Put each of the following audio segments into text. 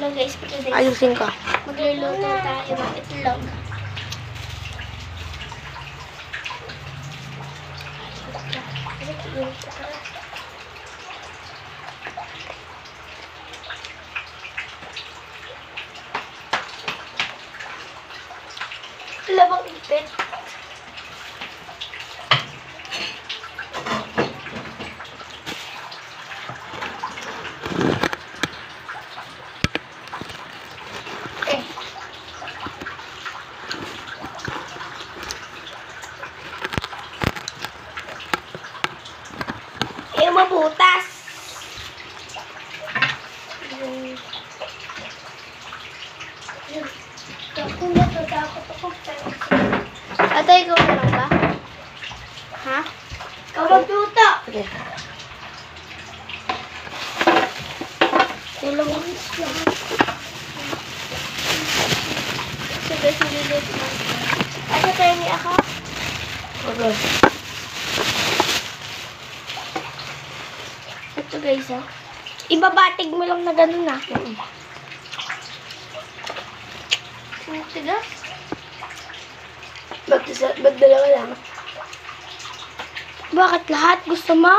Hello guys, for today. Ayusin ko. Magluluto tayo ng itlog. Labang ipit. Mabutas. Ako natatakot ako. Atay, ikaw na lang ba? Ha? Ikaw magluto. Okay. Tulong ako. Sige, sinilip mo. Asa tayo ni ako? Okay. Ito guys, ha? Ibabatig mo lang na gano'n, ha? Tigas? Ba't dalawa lang? Bakit lahat? Gusto mo?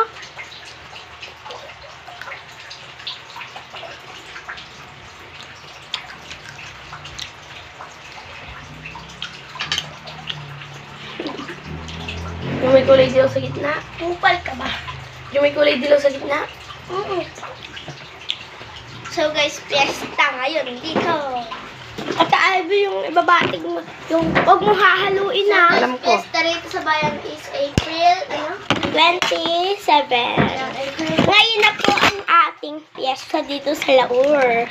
Yung may kulay dilaw sa gitna? Kupal ka ba? Yung may kulay dilaw sa gitna? So guys, fiesta ngayon dito. At Ivy, yung ibabatig mo, yung huwag mong hahaluin na. Alam ko. Fiesta rito sa bayan is April, 27. Ngayon na po ang ating fiesta dito sa Laur.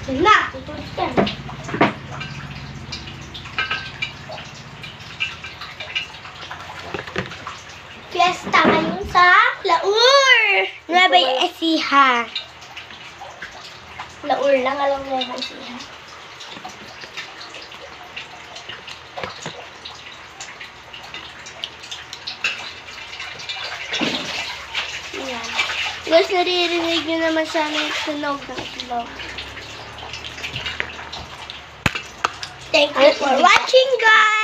Yan na, tutulog yan. Fiesta ngayon sa Laur! Nueva Ecija. Laur lang, alam Nueva Ecija. Ayan. Guys, naririnig nyo naman siya ng tunog ng itlog. Thank you for watching, guys!